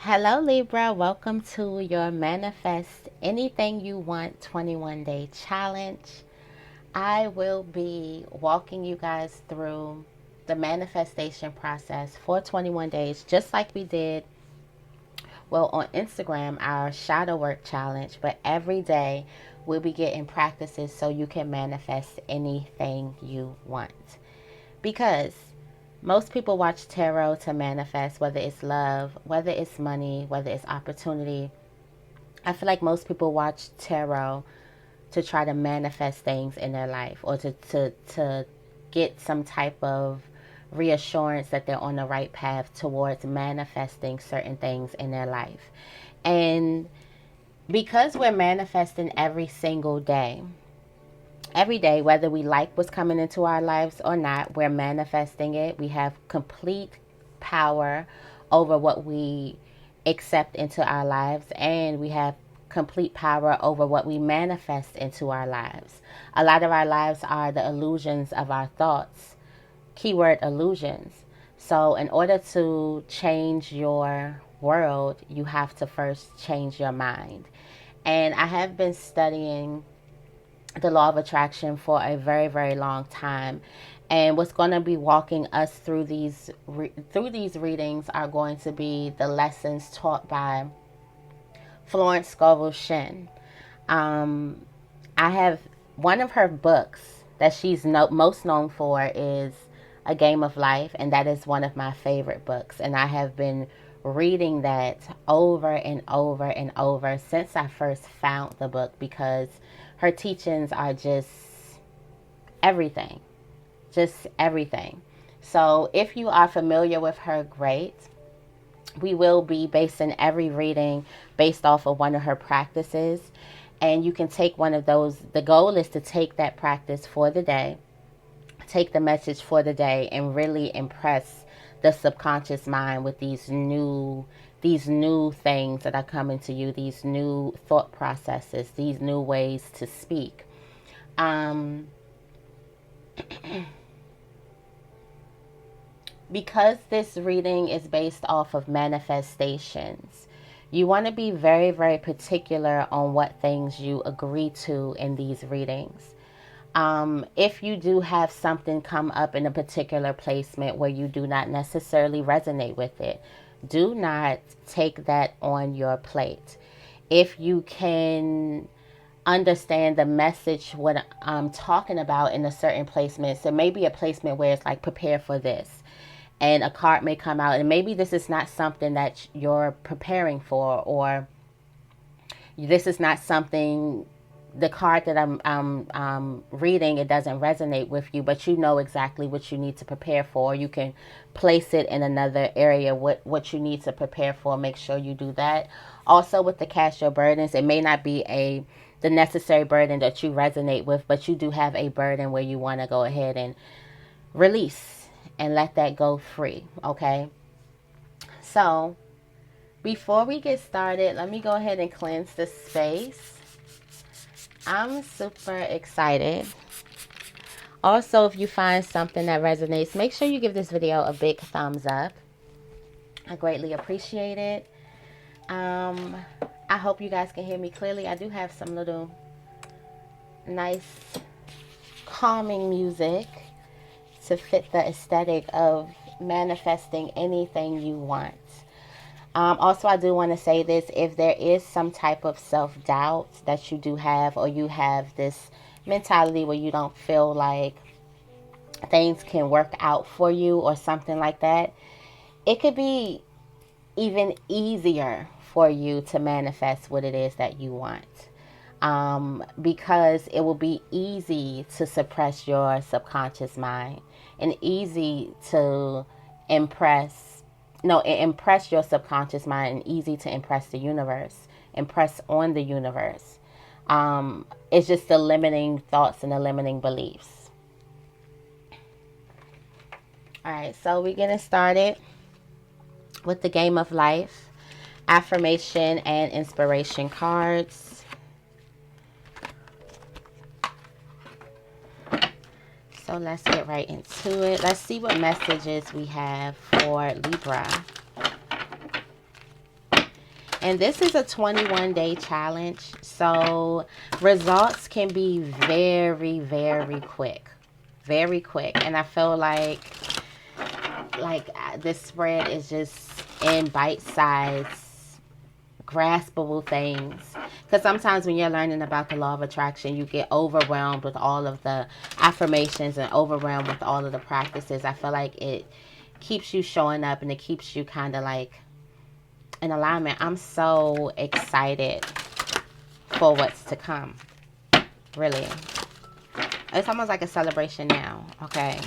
Hello, Libra. Welcome to your Manifest Anything You Want 21-day challenge. I will be walking you guys through the manifestation process for 21 days, just like we did, well, on Instagram, our shadow work challenge. But every day we'll be getting practices so you can manifest anything you want. Because most people watch tarot to manifest, whether it's love, whether it's money, whether it's opportunity. I feel like most people watch tarot to try to manifest things in their life, or to get some type of reassurance that they're on the right path towards manifesting certain things in their life. And because we're manifesting every day, whether we like what's coming into our lives or not, we're manifesting it. We have complete power over what we accept into our lives, and we have complete power over what we manifest into our lives. A lot of our lives are the illusions of our thoughts. Keyword illusions. So, in order to change your world, you have to first change your mind. And I have been studying the law of attraction for a very, very long time. And what's going to be walking us through these readings are going to be the lessons taught by Florence Scovel Shinn. I have one of her books that she's most known for is A Game of Life, and that is one of my favorite books. And I have been reading that over and over and over since I first found the book, because her teachings are everything, just everything. So if you are familiar with her, great. We will be basing every reading based off of one of her practices. And you can take one of those. The goal is to take that practice for the day, take the message for the day, and really impress the subconscious mind with these new things that are coming to you, these new thought processes, these new ways to speak. Because this reading is based off of manifestations, you want to be very, very particular on what things you agree to in these readings. If you do have something come up in a particular placement where you do not necessarily resonate with it, do not take that on your plate. If you can understand the message, what I'm talking about in a certain placement, so maybe a placement where it's like, prepare for this, and a card may come out, and maybe this is not something that you're preparing for, or this is not something, the card that I'm reading, it doesn't resonate with you, but you know exactly what you need to prepare for. You can place it in another area, what you need to prepare for. Make sure you do that. Also, with the cast your burdens, it may not be the necessary burden that you resonate with, but you do have a burden where you want to go ahead and release and let that go free. Okay, so before we get started, let me go ahead and cleanse the space. I'm super excited. Also, if you find something that resonates, make sure you give this video a big thumbs up. I greatly appreciate it. I hope you guys can hear me clearly. I do have some little nice calming music to fit the aesthetic of manifesting anything you want. Also, I do want to say this: if there is some type of self-doubt that you do have, or you have this mentality where you don't feel like things can work out for you or something like that, it could be even easier for you to manifest what it is that you want. Because it will be easy to suppress your subconscious mind, and easy to impress your subconscious mind, and easy to impress the universe, impress on the universe. It's just the limiting thoughts and the limiting beliefs. All right, so we're getting started with the Game of Life affirmation and inspiration cards. So let's get right into it. Let's see what messages we have for Libra. And this is a 21-day challenge. So results can be very, very quick. Very quick. And I feel like this spread is just in bite-sized, graspable things. Because sometimes when you're learning about the law of attraction, you get overwhelmed with all of the affirmations and overwhelmed with all of the practices. I feel like it keeps you showing up and it keeps you kind of like in alignment. I'm so excited for what's to come. Really. It's almost like a celebration now. Okay.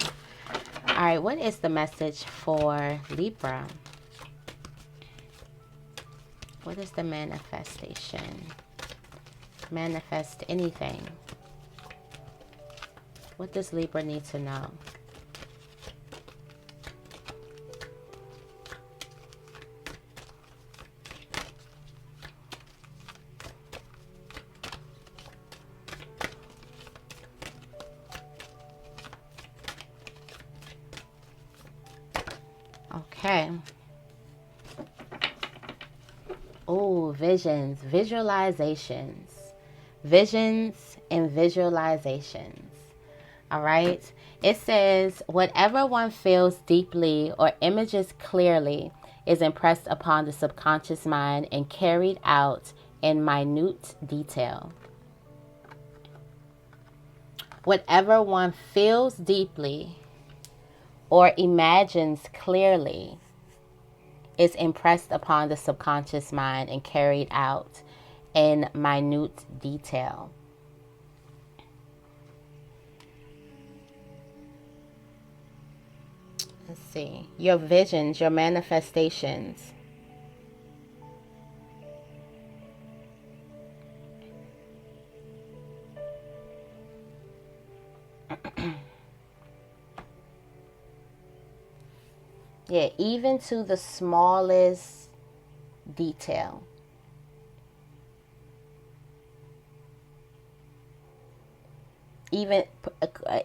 All right. What is the message for Libra? What is the manifestation? Manifest anything. What does Libra need to know? Okay. Oh, visions, visualizations. Visions and visualizations. All right. It says, whatever one feels deeply or images clearly is impressed upon the subconscious mind and carried out in minute detail. Whatever one feels deeply or imagines clearly is impressed upon the subconscious mind and carried out in minute detail. Let's see. Your visions, your manifestations. Yeah, even to the smallest detail.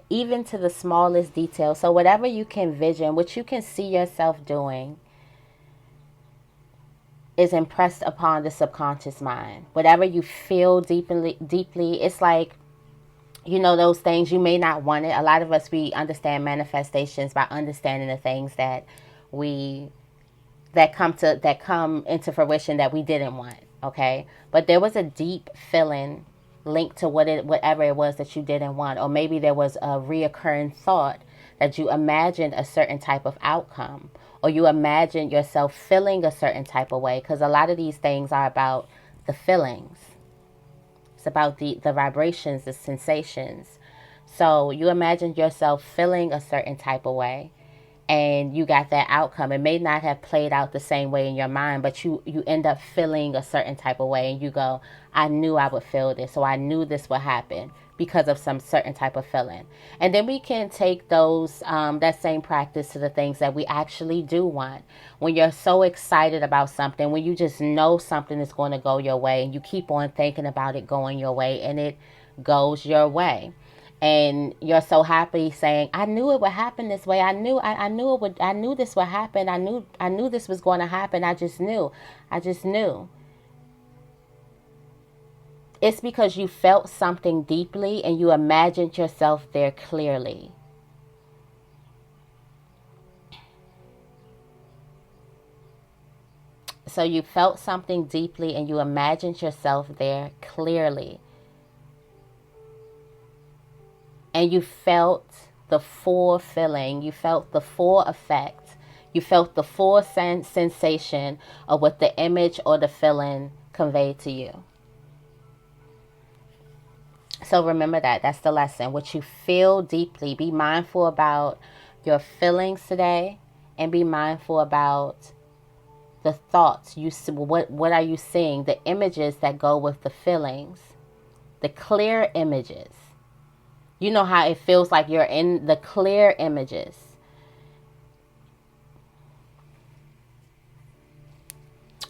Even to the smallest detail. So whatever you can vision, what you can see yourself doing, is impressed upon the subconscious mind. Whatever you feel deeply, it's like, you know, those things you may not want it. A lot of us, we understand manifestations by understanding the things that come into fruition that we didn't want. Okay, but there was a deep feeling linked to whatever it was that you didn't want, or maybe there was a reoccurring thought that you imagined a certain type of outcome, or you imagined yourself feeling a certain type of way, because a lot of these things are about the feelings. It's about the vibrations, the sensations. So you imagined yourself feeling a certain type of way, and you got that outcome. It may not have played out the same way in your mind, but you end up feeling a certain type of way, and you go, I knew I would feel this, so I knew this would happen because of some certain type of feeling. And then we can take those that same practice to the things that we actually do want. When you're so excited about something, when you just know something is going to go your way, and you keep on thinking about it going your way, and it goes your way. And you're so happy saying, I knew it would happen this way. I knew this would happen. I knew this was going to happen. I just knew. It's because you felt something deeply and you imagined yourself there clearly. So you felt something deeply and you imagined yourself there clearly. And you felt the full feeling. You felt the full effect. You felt the full sensation of what the image or the feeling conveyed to you. So remember that. That's the lesson. What you feel deeply. Be mindful about your feelings today, and be mindful about the thoughts. What are you seeing? The images that go with the feelings. The clear images. You know how it feels like you're in the clear images.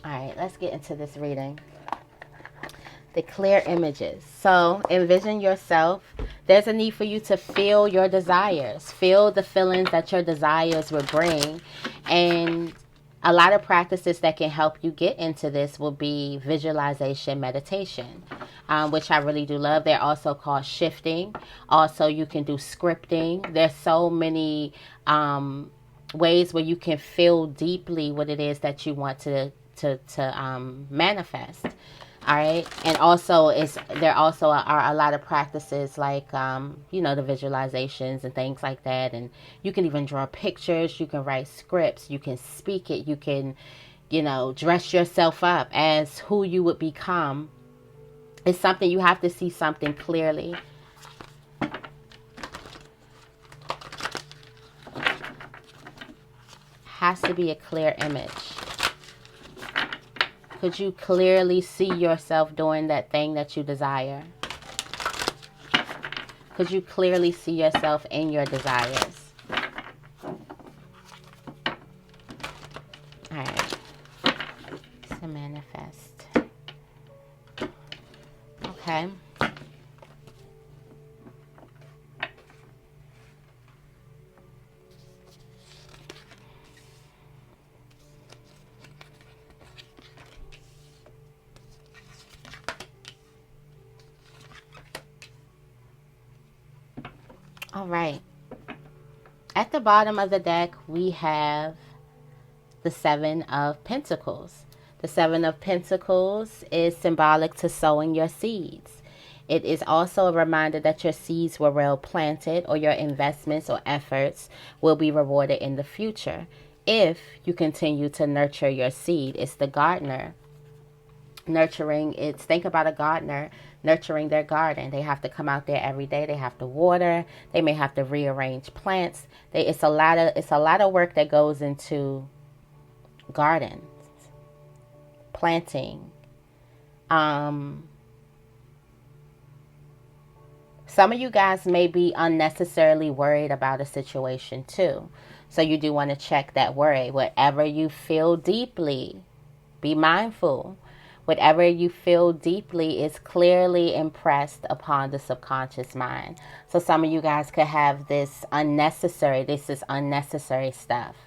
All right, let's get into this reading. The clear images. So envision yourself. There's a need for you to feel your desires. Feel the feelings that your desires would bring. And A lot of practices that can help you get into this will be visualization, meditation, which I really do love. They're also called shifting. Also, you can do scripting. There's so many ways where you can feel deeply what it is that you want to manifest. All right. And also there also are a lot of practices like, the visualizations and things like that. And you can even draw pictures. You can write scripts. You can speak it. You can, dress yourself up as who you would become. It's something you have to see something clearly. Has to be a clear image. Could you clearly see yourself doing that thing that you desire? Could you clearly see yourself in your desires? All right. So manifest. Okay. All right. At the bottom of the deck, we have the Seven of Pentacles. The Seven of Pentacles is symbolic to sowing your seeds. It is also a reminder that your seeds were well planted, or your investments or efforts will be rewarded in the future if you continue to nurture your seed. It's the gardener nurturing. Think about a gardener nurturing their garden. They have to come out there every day. They have to water. They may have to rearrange plants. It's a lot of work that goes into gardens, planting. Some of you guys may be unnecessarily worried about a situation too. So you do want to check that worry. Whatever you feel deeply, be mindful. Whatever you feel deeply is clearly impressed upon the subconscious mind. So some of you guys could have this is unnecessary stuff.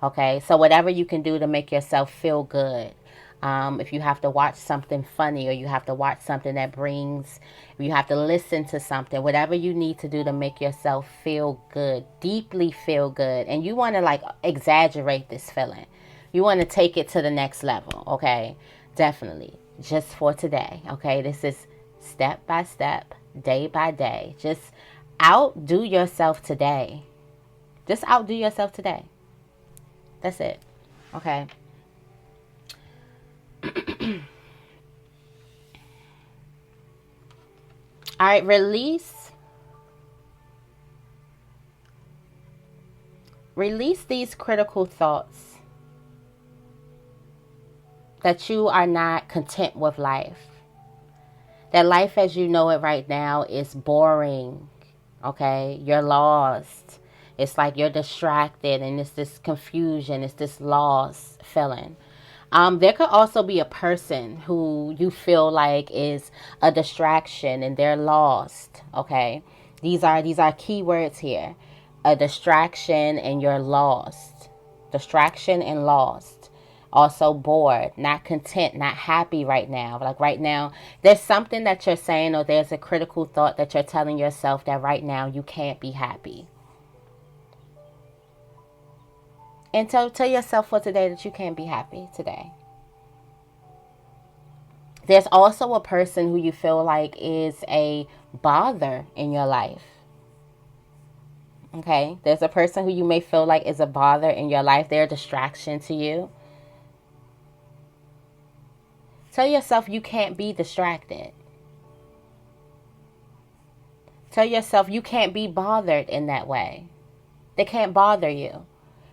Okay, so whatever you can do to make yourself feel good. If you have to watch something funny, or you have to watch something you have to listen to something, whatever you need to do to make yourself feel good, deeply feel good. And you want to exaggerate this feeling. You want to take it to the next level, okay? Definitely. Just for today, okay? This is step by step, day by day. Just outdo yourself today. Just outdo yourself today. That's it, okay? All right, release these critical thoughts that you are not content with life. That life as you know it right now is boring, okay? You're lost. It's like you're distracted, and it's this confusion, it's this lost feeling. There could also be a person who you feel like is a distraction and they're lost, okay? These are key words here. A distraction and you're lost. Distraction and lost. Also bored, not content, not happy right now. Like right now, there's something that you're saying, or there's a critical thought that you're telling yourself that right now you can't be happy. And tell yourself for today that you can't be happy today. There's also a person who you feel like is a bother in your life. Okay? There's a person who you may feel like is a bother in your life. They're a distraction to you. Tell yourself you can't be distracted. Tell yourself you can't be bothered in that way. They can't bother you.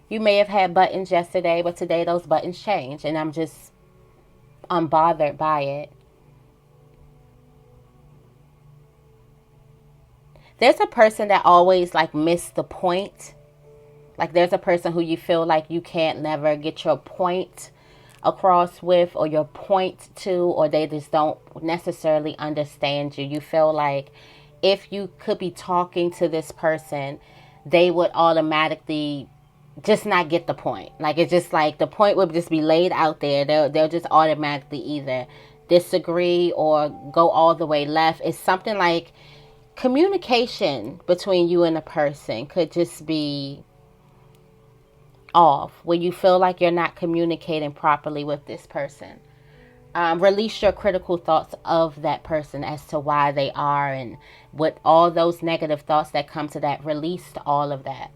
You may have had buttons yesterday, but today those buttons change, and I'm just unbothered by it. There's a person that always missed the point. Like there's a person who you feel like you can't never get your point across with, or your point to, or they just don't necessarily understand you. You feel like if you could be talking to this person, they would automatically just not get the point. Like, it's just like the point would just be laid out there. They'll just automatically either disagree or go all the way left. It's something like communication between you and a person could just be off, where you feel like you're not communicating properly with this person. Release your critical thoughts of that person as to why they are, and what all those negative thoughts that come to that. Release all of that.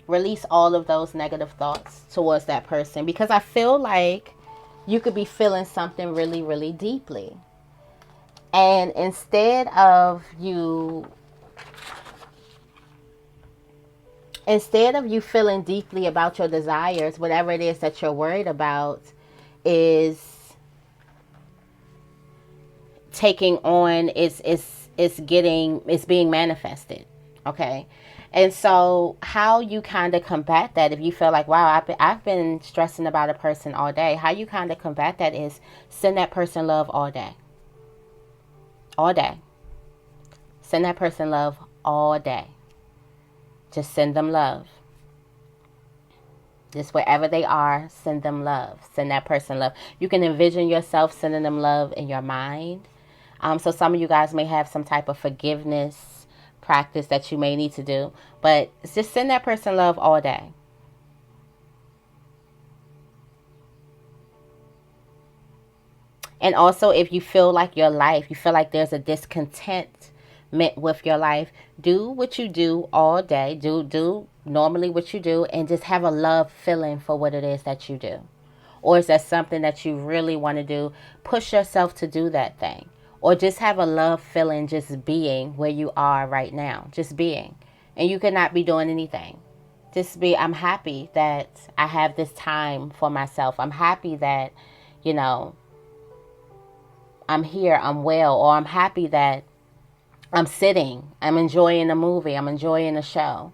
Release all of those negative thoughts towards that person, because I feel like you could be feeling something really, really deeply. And instead of you feeling deeply about your desires, whatever it is that you're worried about is taking on, it's being manifested. Okay. And so how you kind of combat that, if you feel like, wow, I've been stressing about a person all day, how you kind of combat that is send that person love all day. All day. Send that person love all day. Just send them love. Just wherever they are, send them love. Send that person love. You can envision yourself sending them love in your mind. So some of you guys may have some type of forgiveness practice that you may need to do, but just send that person love all day. And also, if you feel like your life, you feel like there's a discontentment with your life, do what you do all day. Do normally what you do, and just have a love feeling for what it is that you do. Or is that something that you really want to do? Push yourself to do that thing. Or just have a love feeling, just being where you are right now. Just being. And you could not be doing anything. Just be, I'm happy that I have this time for myself. I'm happy that, I'm here, I'm well. Or I'm happy that I'm sitting, I'm enjoying a movie, I'm enjoying a show.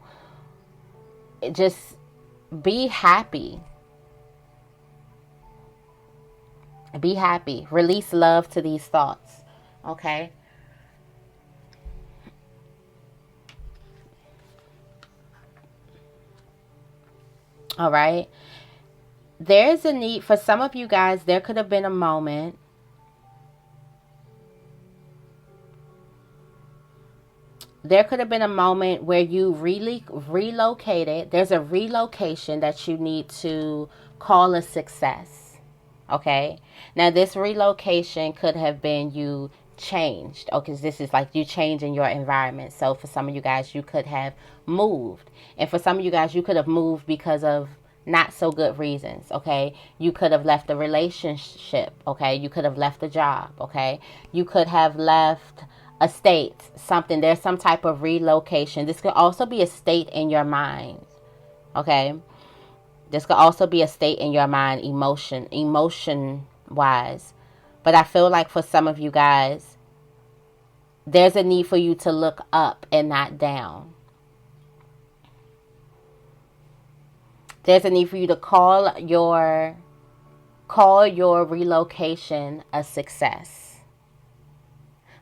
Just be happy. Be happy. Release love to these thoughts. Okay? All right? There's a need for some of you guys. There could have been a moment where you really relocated. There's a relocation that you need to call a success. Okay? Now, this relocation could have been you changed. Okay, this is like you changing your environment. So for some of you guys, you could have moved. And for some of you guys, you could have moved because of not so good reasons. Okay? You could have left a relationship. Okay? You could have left a job. Okay? You could have left a state, something. There's some type of relocation. This could also be a state in your mind. Okay? This could also be a state in your mind, emotion wise. But I feel like for some of you guys, there's a need for you to look up and not down. There's a need for you to call your relocation a success.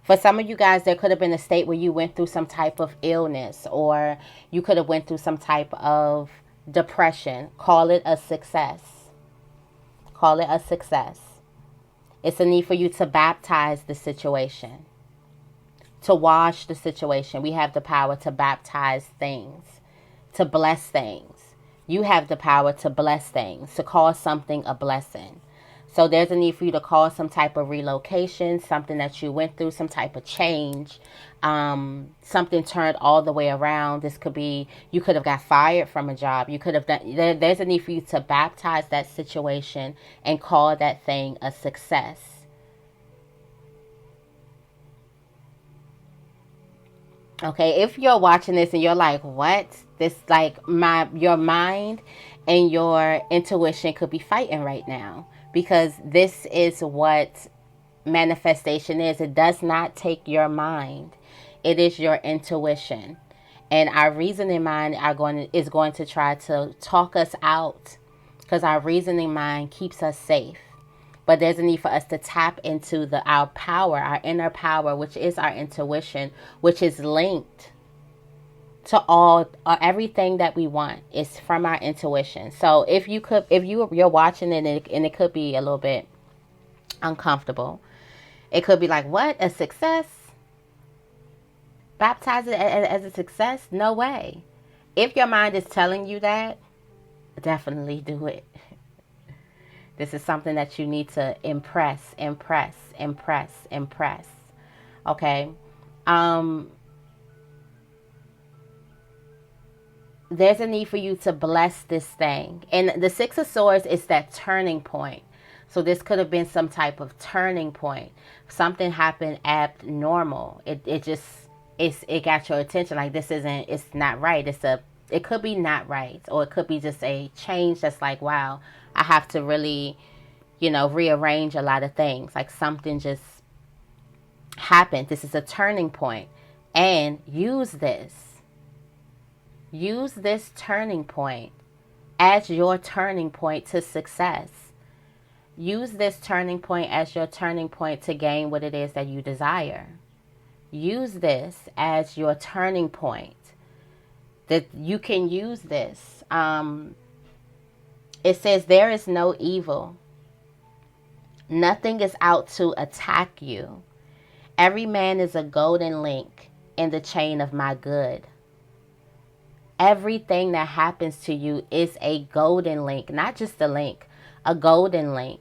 For some of you guys, there could have been a state where you went through some type of illness, or you could have went through some type of depression. Call it a success. Call it a success. It's a need for you to baptize the situation, to wash the situation. We have the power to baptize things, to bless things. You have the power to bless things, to call something a blessing. So there's a need for you to call some type of relocation, something that you went through, some type of change, something turned all the way around. This could be, you could have got fired from a job. You could have done, there's a need for you to baptize that situation and call that thing a success. Okay, if you're watching this and you're like, what? This, like, your mind and your intuition could be fighting right now, because this is what manifestation is. It does not take your mind. It is your intuition. And our reasoning mind is going to try to talk us out, because our reasoning mind keeps us safe. But there's a need for us to tap into our power, our inner power, which is our intuition, which is linked to all everything that we want is from our intuition. So if you're watching it and it could be a little bit uncomfortable, it could be like, what, a success? Baptize it as a success? No way. If your mind is telling you that, definitely do it. This is something that you need to impress. Okay. There's a need for you to bless this thing. And the Six of Swords is that turning point. So this could have been some type of turning point. Something happened abnormal. It got your attention. Like, it's not right. It could be not right. Or it could be just a change that's like, wow, I have to really, rearrange a lot of things. Like, something just happened. This is a turning point. And use this turning point as your turning point to success. Use this turning point as your turning point to gain what it is that you desire. Use this as your turning point. That you can use this. It says, there is no evil. Nothing is out to attack you. Every man is a golden link in the chain of my good. Everything that happens to you is a golden link, not just a link, a golden link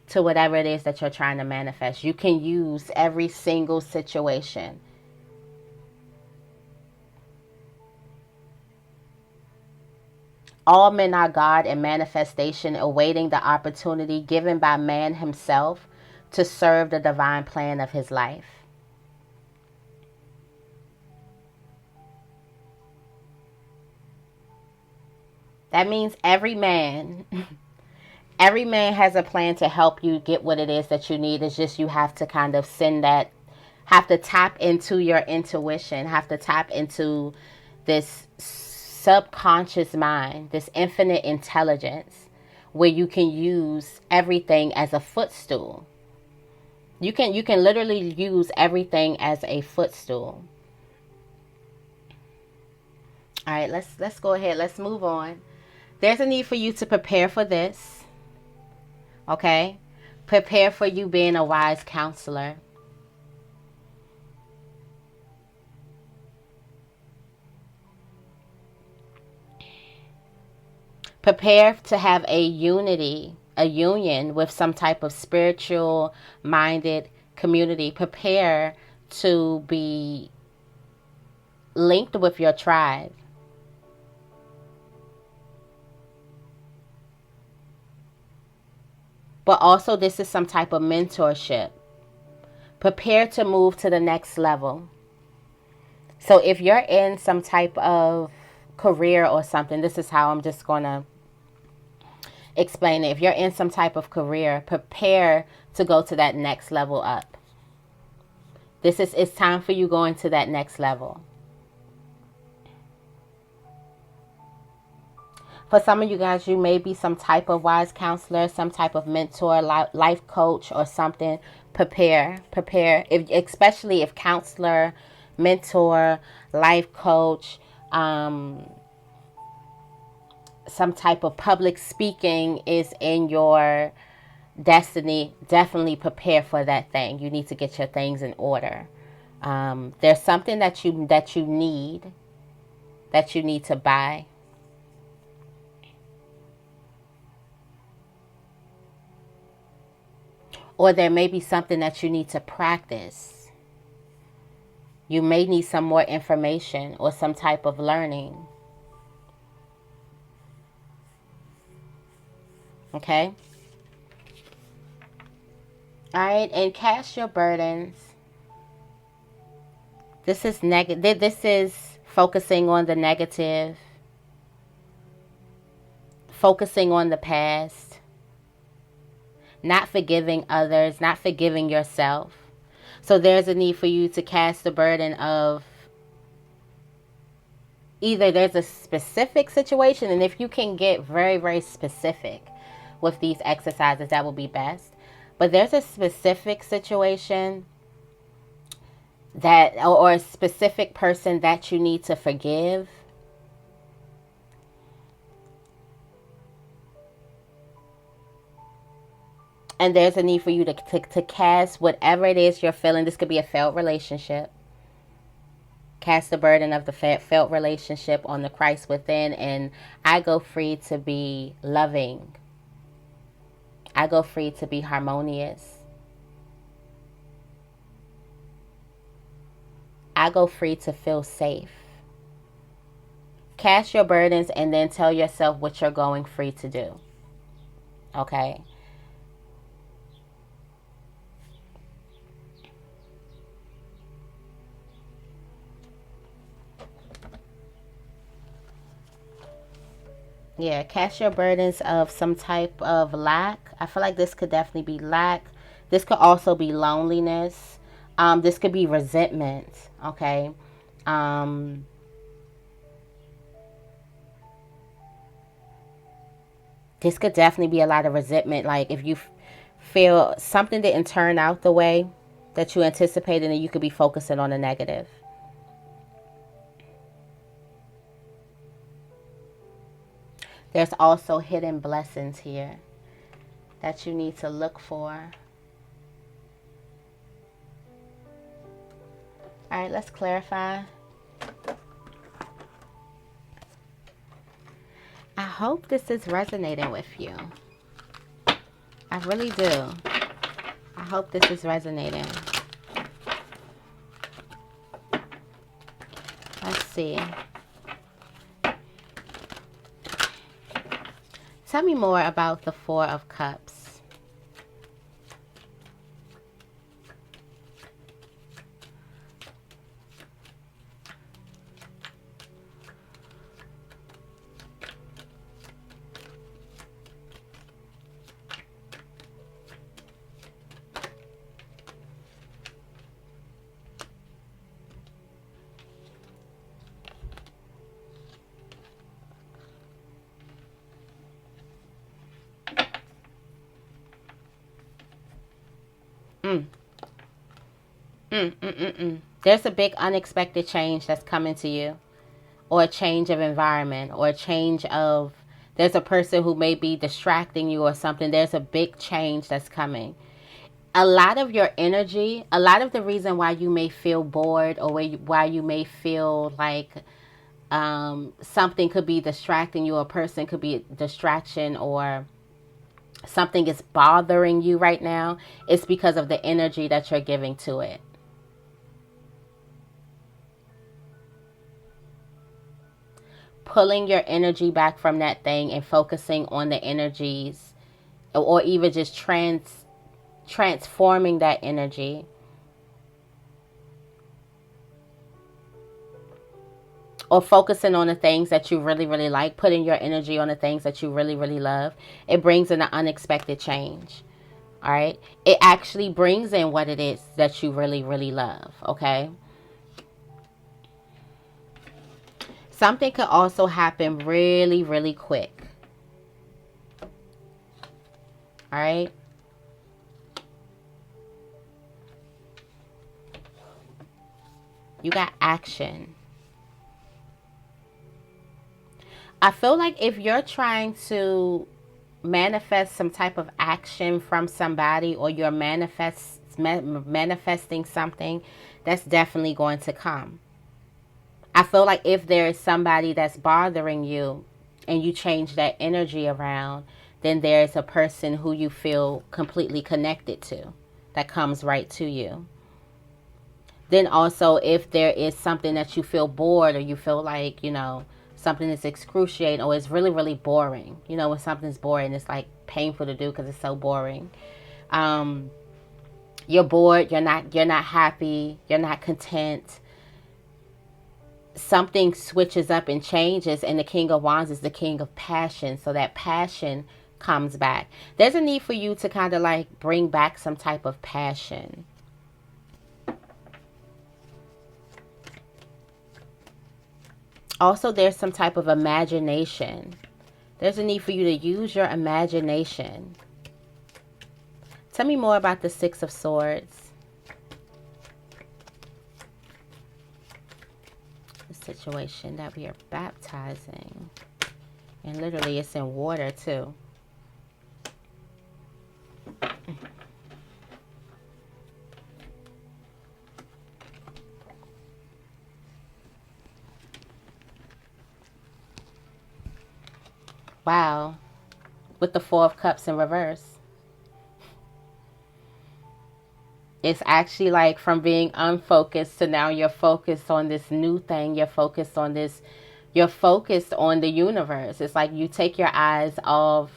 to whatever it is that you're trying to manifest. You can use every single situation. All men are God in manifestation, awaiting the opportunity given by man himself to serve the divine plan of his life. That means every man has a plan to help you get what it is that you need. It's just you have to kind of have to tap into your intuition, have to tap into this subconscious mind, this infinite intelligence, where you can use everything as a footstool. You can literally use everything as a footstool. All right, let's go ahead. Let's move on. There's a need for you to prepare for this. Okay? Prepare for you being a wise counselor. Prepare to have a union with some type of spiritual minded community. Prepare to be linked with your tribe. But also, this is some type of mentorship. Prepare to move to the next level. So if you're in some type of career or something, this is how I'm just going to explain it. If you're in some type of career, prepare to go to that next level up. It's time for you going to that next level. For some of you guys, you may be some type of wise counselor, some type of mentor, life coach or something. Prepare. Especially if counselor, mentor, life coach, some type of public speaking is in your destiny. Definitely prepare for that thing. You need to get your things in order. There's something that you need to buy. Or there may be something that you need to practice. You may need some more information or some type of learning. Okay? All right, and cast your burdens. This is negative. This is focusing on the negative. Focusing on the past. Not forgiving others, not forgiving yourself. So there's a need for you to cast the burden of either there's a specific situation, and if you can get very, very specific with these exercises, that will be best. But there's a specific situation that, or a specific person that you need to forgive. And there's a need for you to cast whatever it is you're feeling. This could be a failed relationship. Cast the burden of the failed relationship on the Christ within, and I go free to be loving. I go free to be harmonious. I go free to feel safe. Cast your burdens and then tell yourself what you're going free to do. Okay? Yeah, cast your burdens of some type of lack. I feel like this could definitely be lack. This could also be loneliness. This could be resentment. Okay? This could definitely be a lot of resentment. Like if you feel something didn't turn out the way that you anticipated, and you could be focusing on the negative. There's also hidden blessings here that you need to look for. All right, let's clarify. I hope this is resonating with you. I really do. I hope this is resonating. Let's see. Tell me more about the Four of Cups. There's a big unexpected change that's coming to you, or a change of environment, or a change of, there's a person who may be distracting you or something. There's a big change that's coming. A lot of your energy, a lot of the reason why you may feel bored, or why you may feel like something could be distracting you, a person could be a distraction, or something is bothering you right now, it's because of the energy that you're giving to it. Pulling your energy back from that thing and focusing on the energies, or even just transforming that energy. Or focusing on the things that you really, really like, putting your energy on the things that you really, really love. It brings in an unexpected change. All right? It actually brings in what it is that you really, really love. Okay? Something could also happen really, really quick. All right? You got action. I feel like if you're trying to manifest some type of action from somebody, or you're manifesting something, that's definitely going to come. I feel like if there is somebody that's bothering you and you change that energy around, then there's a person who you feel completely connected to that comes right to you. Then also, if there is something that you feel bored, or you feel like, something is excruciating, or it's really, really boring. When something's boring, it's like painful to do because it's so boring. You're bored, you're not happy, you're not content. Something switches up and changes, and the King of Wands is the king of passion, so that passion comes back. There's a need for you to kind of like bring back some type of passion. Also, there's some type of imagination. There's a need for you to use your imagination. Tell me more about the Six of Swords. situation that we are baptizing. And literally it's in water too. Wow. With the Four of Cups in reverse. It's actually like from being unfocused to now you're focused on this new thing. You're focused on this. You're focused on the universe. It's like you take your eyes off.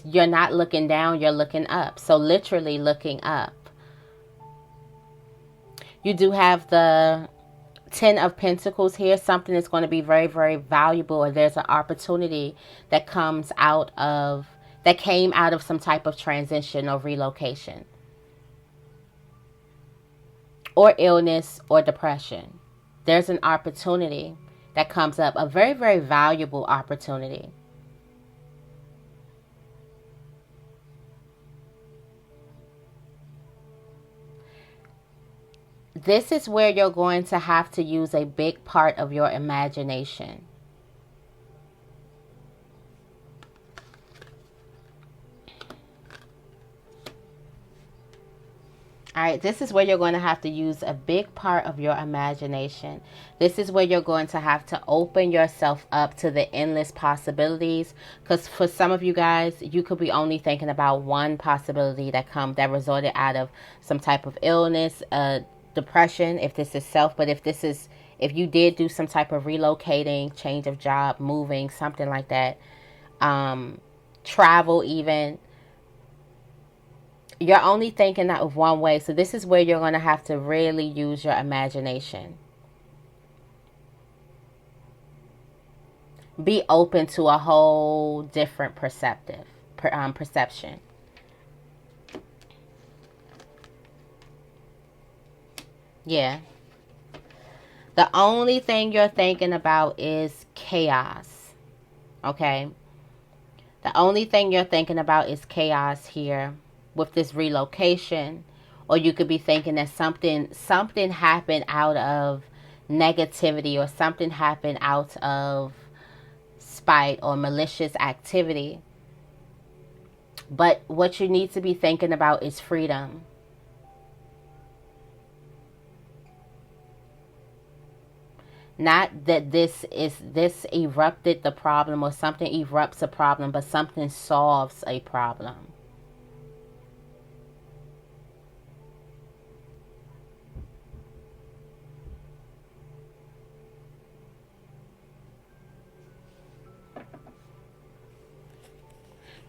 You're not looking down. You're looking up. So literally looking up. You do have the Ten of Pentacles here. Something that's going to be very, very valuable. Or there's an opportunity that comes out of, that came out of some type of transition or relocation. Or illness or depression. There's an opportunity that comes up. A very, very valuable opportunity. This is where you're going to have to use a big part of your imagination. All right, this is where you're going to have to use a big part of your imagination. This is where you're going to have to open yourself up to the endless possibilities. Because for some of you guys, you could be only thinking about one possibility that resulted out of some type of illness, depression, if this is self. But if you did do some type of relocating, change of job, moving, something like that, travel even, you're only thinking that of one way. So this is where you're going to have to really use your imagination. Be open to a whole different perception. Yeah. The only thing you're thinking about is chaos. Okay? The only thing you're thinking about is chaos here with this relocation. Or you could be thinking that something happened out of negativity, or something happened out of spite or malicious activity. But what you need to be thinking about is freedom. Not that this erupted the problem, or something erupts a problem, but something solves a problem.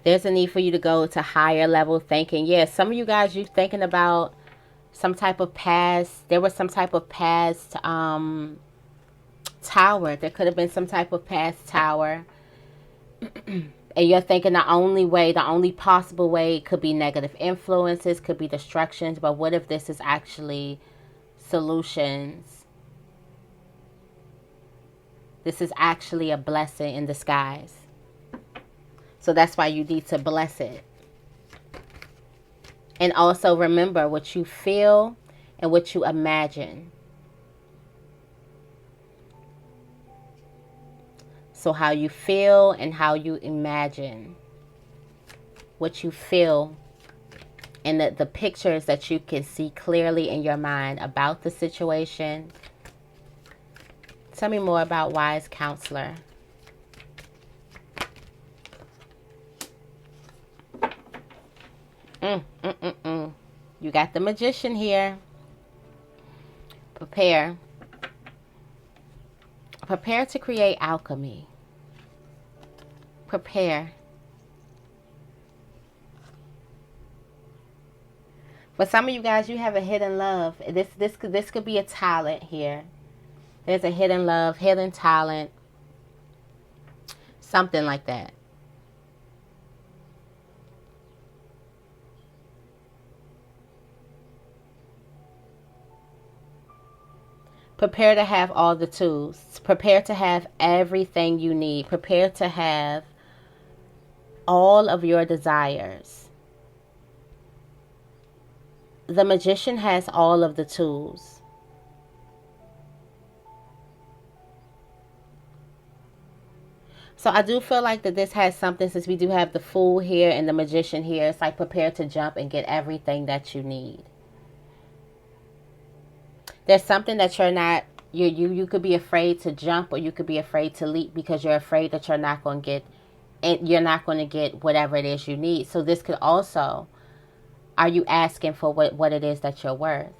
There's a need for you to go to higher level thinking. Yeah, some of you guys, you're thinking about some type of past. There was some type of past tower. There could have been some type of past tower. And you're thinking the only possible way could be negative influences, could be destructions. But what if this is actually solutions? This is actually a blessing in disguise. So that's why you need to bless it. And also remember what you feel and what you imagine. So how you feel and how you imagine. What you feel and the pictures that you can see clearly in your mind about the situation. Tell me more about Wise Counselor. You got the Magician here. Prepare to create alchemy. Prepare. For some of you guys, you have a hidden love. This could be a talent here. There's a hidden love, hidden talent, something like that. Prepare to have all the tools. Prepare to have everything you need. Prepare to have all of your desires. The Magician has all of the tools. So I do feel like that this has something, since we do have the Fool here and the Magician here. It's like prepare to jump and get everything that you need. There's something that you're not, you could be afraid to jump, or you could be afraid to leap because you're afraid that you're not going to get, and you're not going to get whatever it is you need. So this could also, are you asking for what it is that you're worth?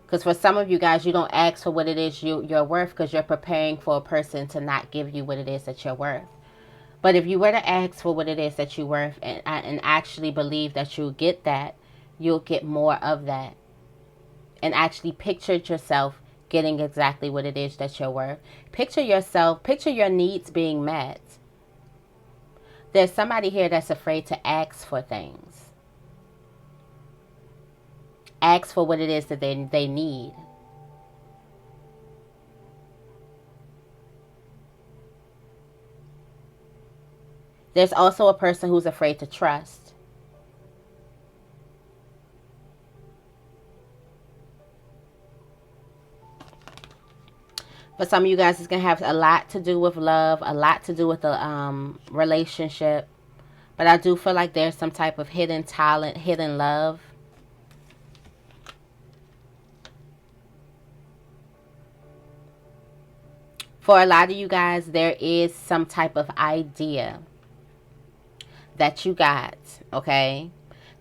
Because for some of you guys, you don't ask for what it is you're worth because you're preparing for a person to not give you what it is that you're worth. But if you were to ask for what it is that you're worth, and actually believe that you'll get that, you'll get more of that. And actually picture yourself getting exactly what it is that you're worth. Picture your needs being met. There's somebody here that's afraid to ask for things. Ask for what it is that they need. There's also a person who's afraid to trust. For some of you guys, it's going to have a lot to do with love, a lot to do with the relationship. But I do feel like there's some type of hidden talent, hidden love. For a lot of you guys, there is some type of idea that you got, okay?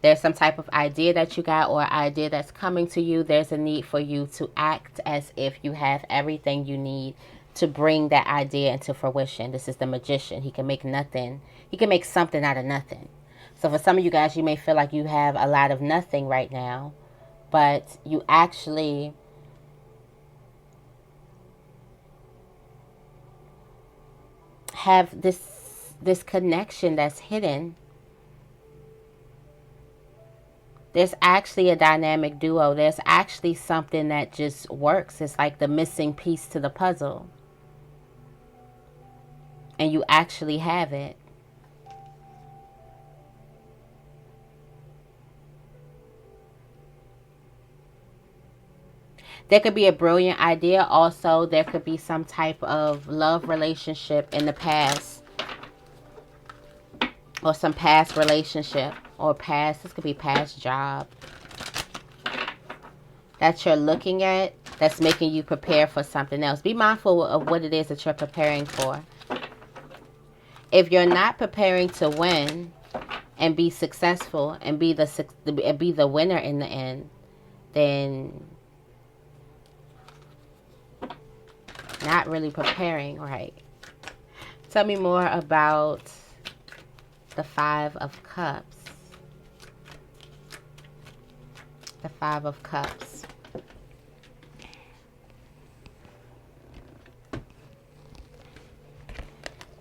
There's some type of idea that you got, or idea that's coming to you. There's a need for you to act as if you have everything you need to bring that idea into fruition. This is the Magician. He can make nothing. He can make something out of nothing. So for some of you guys, you may feel like you have a lot of nothing right now, but you actually have this connection that's hidden. There's actually a dynamic duo. There's actually something that just works. It's like the missing piece to the puzzle. And you actually have it. There could be a brilliant idea. Also, there could be some type of love relationship in the past. Or some past relationship. Or past, this could be past job. That you're looking at. That's making you prepare for something else. Be mindful of what it is that you're preparing for. If you're not preparing to win and be successful and be the winner in the end, then not really preparing right. Tell me more about the Five of Cups. The Five of Cups.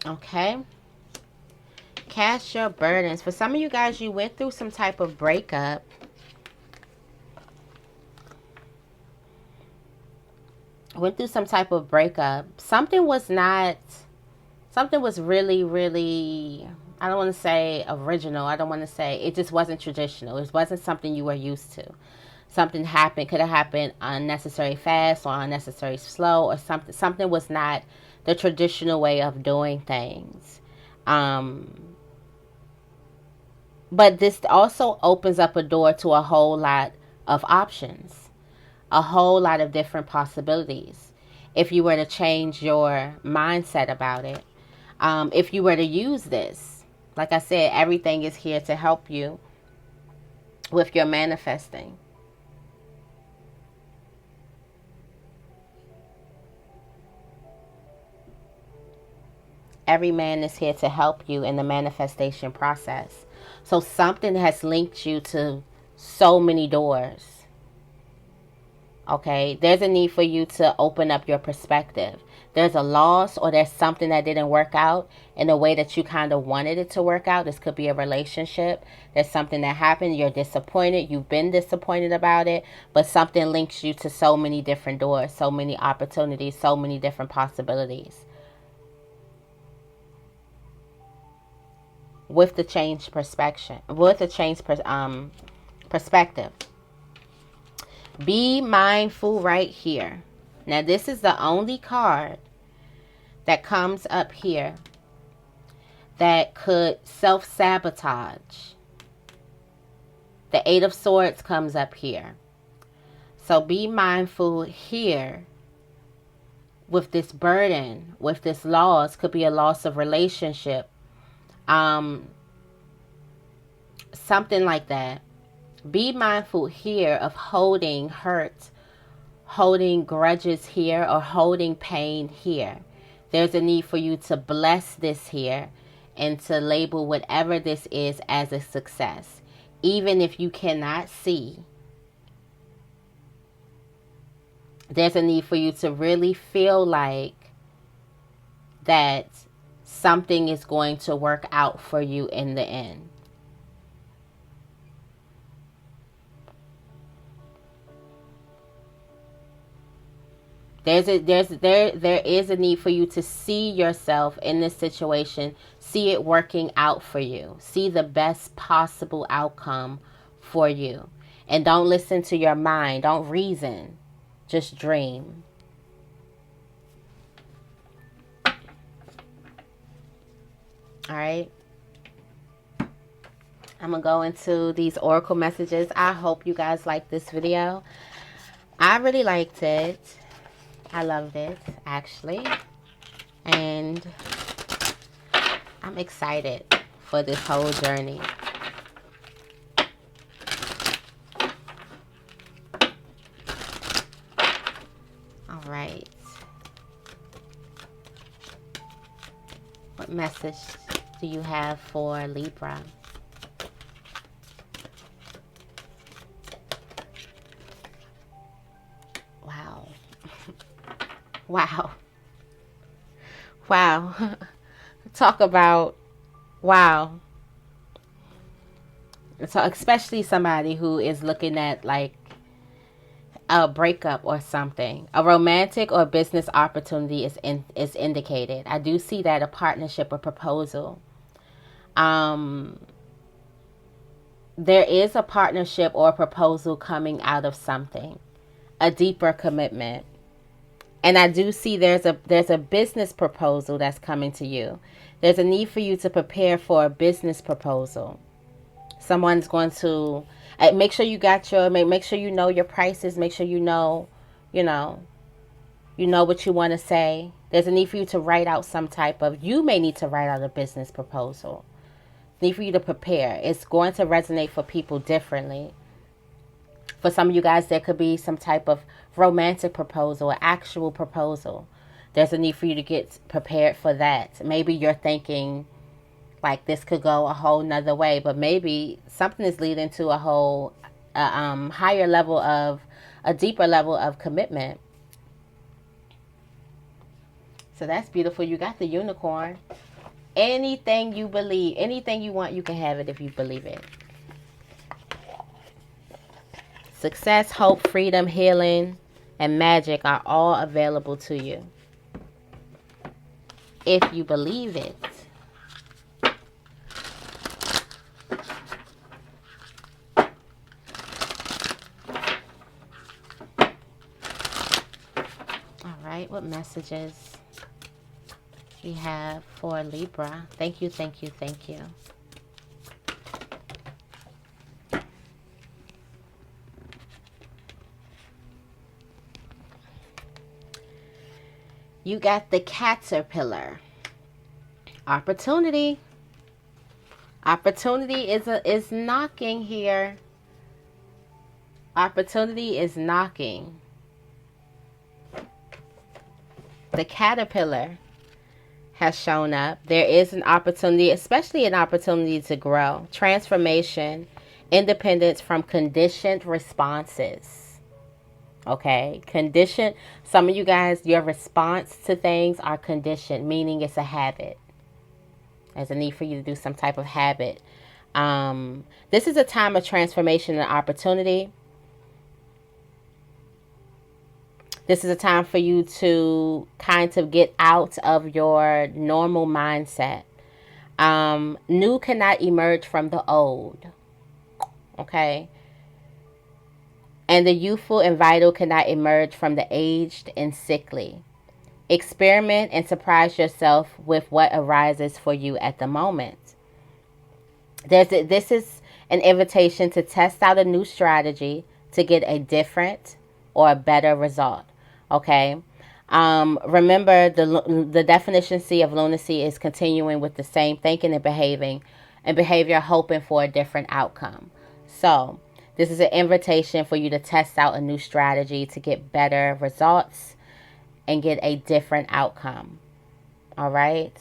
Okay. Cast your burdens. For some of you guys, you went through some type of breakup. Something was really, really, I don't want to say original. I don't want to say, it just wasn't traditional. It wasn't something you were used to. Something happened, could have happened unnecessary fast or unnecessary slow, or something was not the traditional way of doing things. But this also opens up a door to a whole lot of options, a whole lot of different possibilities. If you were to change your mindset about it, if you were to use this, like I said, everything is here to help you with your manifesting. Every man is here to help you in the manifestation process. So something has linked you to so many doors. Okay, there's a need for you to open up your perspective. There's a loss, or there's something that didn't work out in the way that you kind of wanted it to work out. This could be a relationship. There's something that happened. You're disappointed. You've been disappointed about it. But something links you to so many different doors, so many opportunities, so many different possibilities. With the change perspective. Be mindful right here. Now, this is the only card that comes up here that could self-sabotage. The Eight of Swords comes up here. So be mindful here with this burden, with this loss. Could be a loss of relationship. Something like that. Be mindful here of holding hurt, holding grudges here, or holding pain here. There's a need for you to bless this here and to label whatever this is as a success. Even if you cannot see, there's a need for you to really feel like that something is going to work out for you in the end. There is a need for you to see yourself in this situation, see it working out for you, see the best possible outcome for you. And don't listen to your mind, don't reason, just dream. All right. I'm going to go into these oracle messages. I hope you guys like this video. I really liked it. I loved it, actually. And I'm excited for this whole journey. All right. What message do you have for Libra? Wow. Wow. Wow. Talk about wow. So especially somebody who is looking at like a breakup or something. A romantic or business opportunity is indicated. I do see that, a partnership or proposal. There is a partnership or a proposal coming out of something. A deeper commitment. And I do see there's a business proposal that's coming to you. There's a need for you to prepare for a business proposal. Someone's going to make sure you got your make sure you know your prices. Make sure you know what you want to say. There's a need for you to write out some type of. You may need to write out a business proposal. Need for you to prepare. It's going to resonate for people differently. For some of you guys, there could be some type of romantic proposal, an actual proposal. There's a need for you to get prepared for that. Maybe you're thinking like this could go a whole nother way, but maybe something is leading to a whole higher level of, a deeper level of commitment. So that's beautiful. You got the unicorn. Anything you believe, anything you want, you can have it if you believe it. Success, hope, freedom, healing, and magic are all available to you if you believe it. All right, what messages we have for Libra? Thank you, thank you, thank you. You got the caterpillar. Opportunity. Opportunity is knocking here. Opportunity is knocking. The caterpillar has shown up. There is an opportunity, especially an opportunity to grow. Transformation, independence from conditioned responses. Okay, conditioned. Some of you guys, your response to things are conditioned, meaning it's a habit. There's a need for you to do some type of habit. This is a time of transformation and opportunity. This is a time for you to kind of get out of your normal mindset. New cannot emerge from the old. Okay. And the youthful and vital cannot emerge from the aged and sickly. Experiment and surprise yourself with what arises for you at the moment. This is an invitation to test out a new strategy to get a different or a better result. Okay. Remember, the definition C of lunacy is continuing with the same thinking and behavior, hoping for a different outcome. So this is an invitation for you to test out a new strategy to get better results and get a different outcome. All right.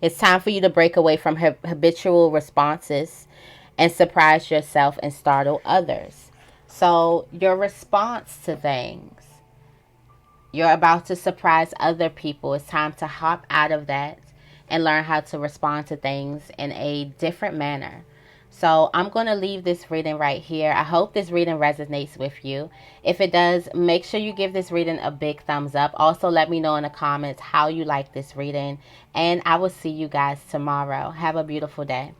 It's time for you to break away from habitual responses and surprise yourself and startle others. So your response to things, you're about to surprise other people. It's time to hop out of that and learn how to respond to things in a different manner. So I'm going to leave this reading right here. I hope this reading resonates with you. If it does, make sure you give this reading a big thumbs up. Also, let me know in the comments how you like this reading. And I will see you guys tomorrow. Have a beautiful day.